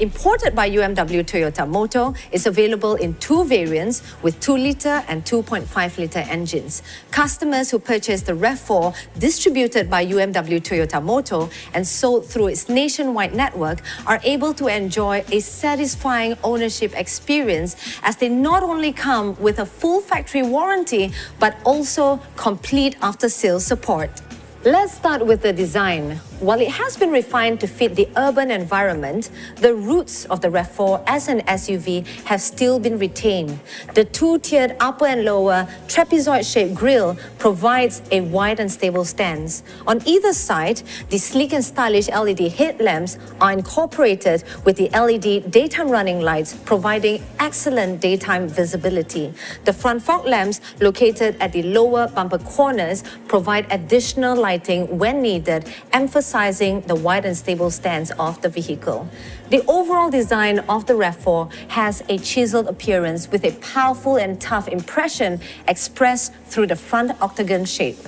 imported by UMW Toyota Motor, is available in two variants with 2-litre and 2.5-litre engines. Customers who purchase the RAV4 distributed by UMW Toyota Motor and sold through its nationwide network are able to enjoy a satisfying ownership experience, as they not only come with a full factory warranty but also complete after-sales support. Let's start with the design. While it has been refined to fit the urban environment, the roots of the RAV4 as an SUV have still been retained. The two-tiered upper and lower trapezoid-shaped grille provides a wide and stable stance. On either side, the sleek and stylish LED headlamps are incorporated with the LED daytime running lights, providing excellent daytime visibility. The front fog lamps, located at the lower bumper corners, provide additional lighting when needed, emphasizing the wide and stable stance of the vehicle. The overall design of the RAV4 has a chiseled appearance with a powerful and tough impression expressed through the front octagon shape.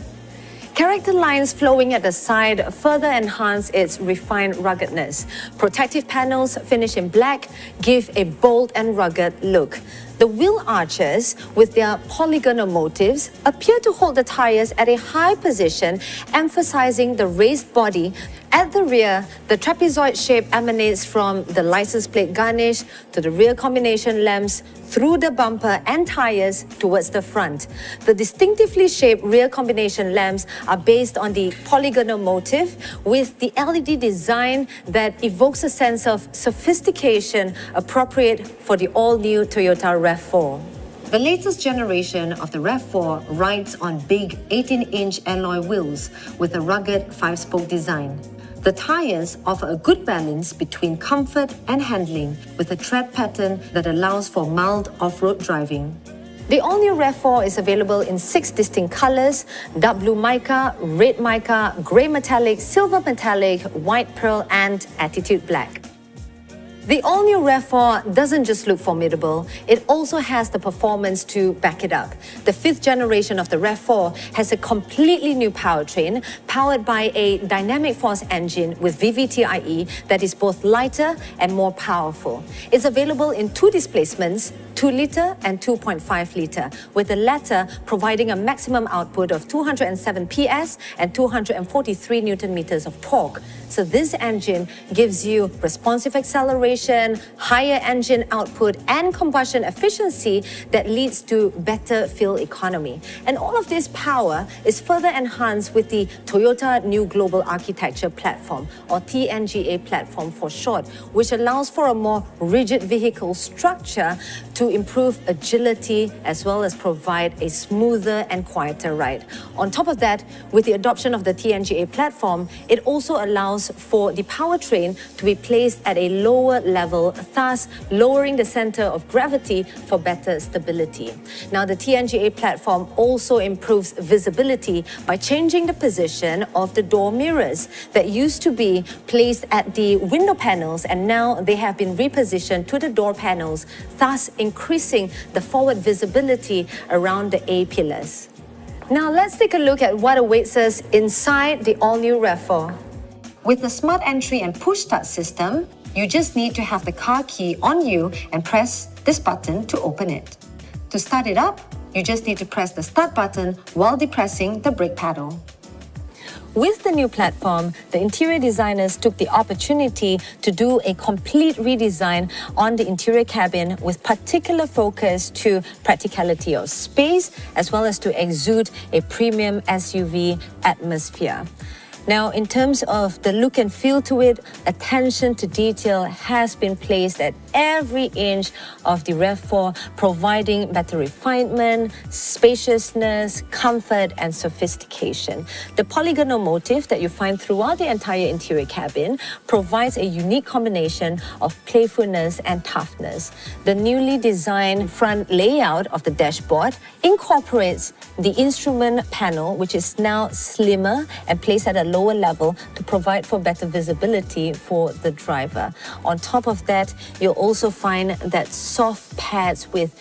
Character lines flowing at the side further enhance its refined ruggedness. Protective panels finished in black give a bold and rugged look. The wheel arches, with their polygonal motifs, appear to hold the tires at a high position, emphasizing the raised body. At the rear, the trapezoid shape emanates from the license plate garnish to the rear combination lamps, through the bumper and tires towards the front. The distinctively shaped rear combination lamps are based on the polygonal motif, with the LED design that evokes a sense of sophistication appropriate for the all-new Toyota RAV4. The latest generation of the RAV4 rides on big 18-inch alloy wheels with a rugged 5-spoke design. The tires offer a good balance between comfort and handling, with a tread pattern that allows for mild off-road driving. The all-new RAV4 is available in 6 distinct colors: dark blue mica, red mica, grey metallic, silver metallic, white pearl and attitude black. The all-new RAV4 doesn't just look formidable, it also has the performance to back it up. The 5th generation of the RAV4 has a completely new powertrain, powered by a dynamic force engine with VVT-IE that is both lighter and more powerful. It's available in 2 displacements, 2-litre and 2.5-litre, with the latter providing a maximum output of 207 PS and 243 Nm of torque. So this engine gives you responsive acceleration, higher engine output and combustion efficiency that leads to better fuel economy. And all of this power is further enhanced with the Toyota New Global Architecture Platform, or TNGA platform for short, which allows for a more rigid vehicle structure to improve agility as well as provide a smoother and quieter ride. On top of that, with the adoption of the TNGA platform, it also allows for the powertrain to be placed at a lower level, thus lowering the center of gravity for better stability. Now, the TNGA platform also improves visibility by changing the position of the door mirrors that used to be placed at the window panels, and now they have been repositioned to the door panels, thus increasing the forward visibility around the A-pillars. Now let's take a look at what awaits us inside the all-new RAV4. With the smart entry and push start system, you just need to have the car key on you and press this button to open it. To start it up, you just need to press the start button while depressing the brake pedal. With the new platform, the interior designers took the opportunity to do a complete redesign on the interior cabin, with particular focus to practicality of space as well as to exude a premium SUV atmosphere. Now, in terms of the look and feel to it, attention to detail has been placed at every inch of the RAV4, providing better refinement, spaciousness, comfort, and sophistication. The polygonal motif that you find throughout the entire interior cabin provides a unique combination of playfulness and toughness. The newly designed front layout of the dashboard incorporates the instrument panel, which is now slimmer and placed at a lower level to provide for better visibility for the driver. On top of that, you'll also find that soft pads with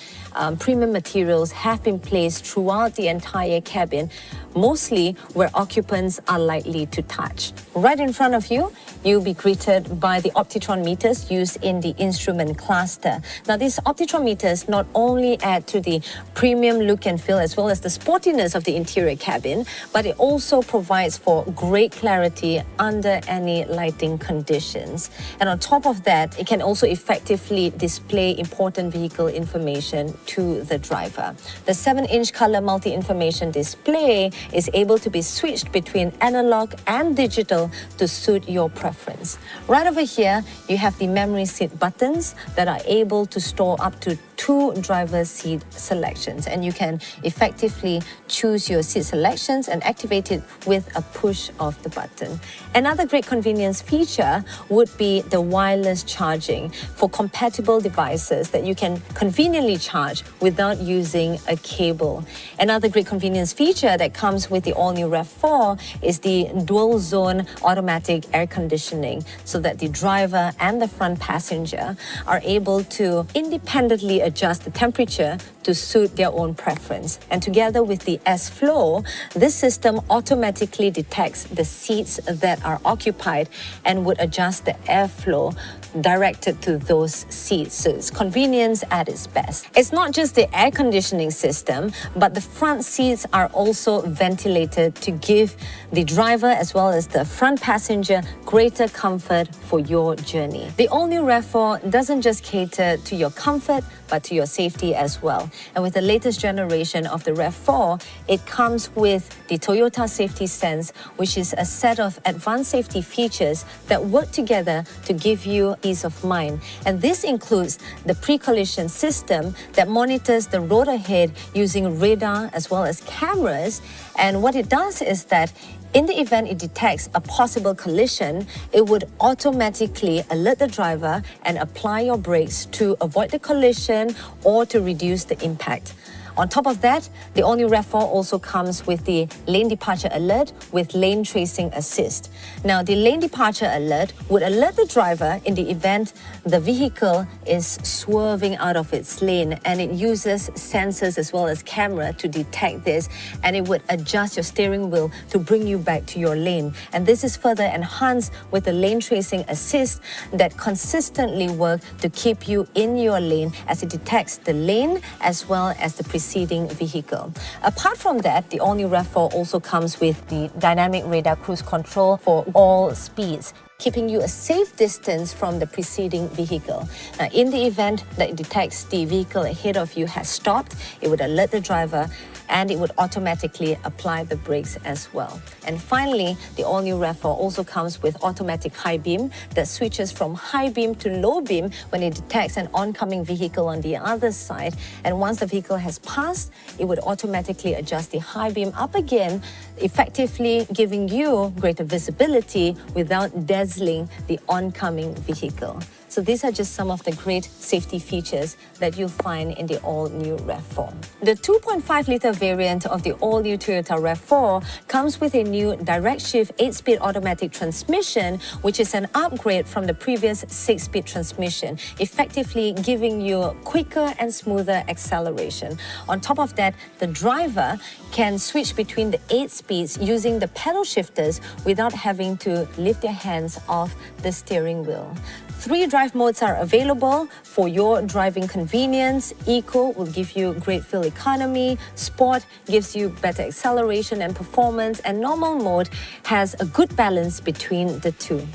premium materials have been placed throughout the entire cabin, mostly where occupants are likely to touch. Right in front of you you'll be greeted by the Optitron meters used in the instrument cluster. Now, these Optitron meters not only add to the premium look and feel as well as the sportiness of the interior cabin, but it also provides for great clarity under any lighting conditions. And on top of that, it can also effectively display important vehicle information to the driver. The 7-inch color multi-information display is able to be switched between analog and digital to suit your preference. Right over here, you have the memory seat buttons that are able to store up to 2 driver seat selections, and you can effectively choose your seat selections and activate it with a push of the button. Another great convenience feature would be the wireless charging for compatible devices that you can conveniently charge without using a cable. Another great convenience feature that comes with the all-new RAV4 is the dual zone automatic air conditioning, so that the driver and the front passenger are able to independently adjust the temperature to suit their own preference. And together with the S-Flow, this system automatically detects the seats that are occupied and would adjust the airflow directed to those seats. So it's convenience at its best. It's not just the air conditioning system, but the front seats are also ventilated to give the driver as well as the front passenger greater comfort for your journey. The all-new RAV4 doesn't just cater to your comfort, but to your safety as well. And with the latest generation of the RAV4, it comes with the Toyota Safety Sense, which is a set of advanced safety features that work together to give you peace of mind. And this includes the pre-collision system that monitors the road ahead using radar as well as cameras. And what it does is that in the event it detects a possible collision, it would automatically alert the driver and apply your brakes to avoid the collision or to reduce the impact. On top of that, the all-new RAV4 also comes with the lane departure alert with lane tracing assist. Now, the lane departure alert would alert the driver in the event the vehicle is swerving out of its lane, and it uses sensors as well as camera to detect this, and it would adjust your steering wheel to bring you back to your lane. And this is further enhanced with the lane tracing assist that consistently work to keep you in your lane as it detects the lane as well as the preceding vehicle. Apart from that, the all-new RAV4 also comes with the dynamic radar cruise control for all speeds, keeping you a safe distance from the preceding vehicle. Now, in the event that it detects the vehicle ahead of you has stopped, it would alert the driver and it would automatically apply the brakes as well. And finally, the all-new RAV4 also comes with automatic high beam that switches from high beam to low beam when it detects an oncoming vehicle on the other side. And once the vehicle has passed, it would automatically adjust the high beam up again, effectively giving you greater visibility without dazzling the oncoming vehicle. So these are just some of the great safety features that you'll find in the all-new RAV4. The 2.5-litre variant of the all-new Toyota RAV4 comes with a new direct-shift 8-speed automatic transmission, which is an upgrade from the previous 6-speed transmission, effectively giving you quicker and smoother acceleration. On top of that, the driver can switch between the 8 speeds using the pedal shifters without having to lift their hands off the steering wheel. 3 drive modes are available for your driving convenience. Eco will give you great fuel economy, Sport gives you better acceleration and performance, and normal mode has a good balance between the two.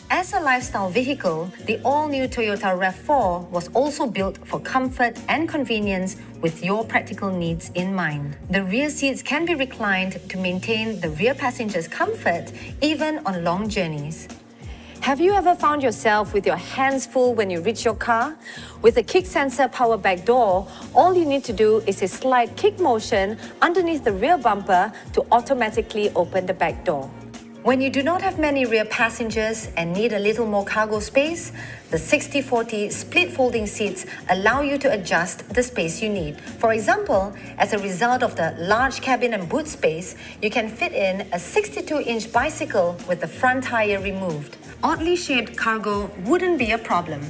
As a lifestyle vehicle, the all-new Toyota RAV4 was also built for comfort and convenience with your practical needs in mind. The rear seats can be reclined to maintain the rear passenger's comfort even on long journeys. Have you ever found yourself with your hands full when you reach your car? With a kick sensor power back door, all you need to do is a slight kick motion underneath the rear bumper to automatically open the back door. When you do not have many rear passengers and need a little more cargo space, the 60/40 split folding seats allow you to adjust the space you need. For example, as a result of the large cabin and boot space, you can fit in a 62-inch bicycle with the front tire removed. Oddly shaped cargo wouldn't be a problem.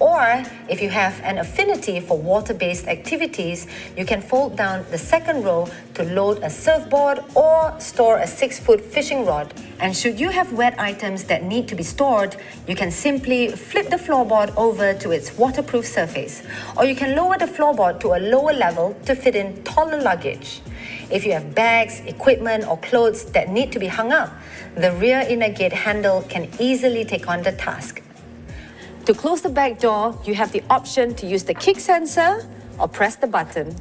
Or if you have an affinity for water-based activities, you can fold down the second row to load a surfboard or store a 6-foot fishing rod. And should you have wet items that need to be stored, you can simply flip the floorboard over to its waterproof surface. Or you can lower the floorboard to a lower level to fit in taller luggage. If you have bags, equipment, or clothes that need to be hung up, the rear inner gate handle can easily take on the task. To close the back door, you have the option to use the kick sensor or press the button.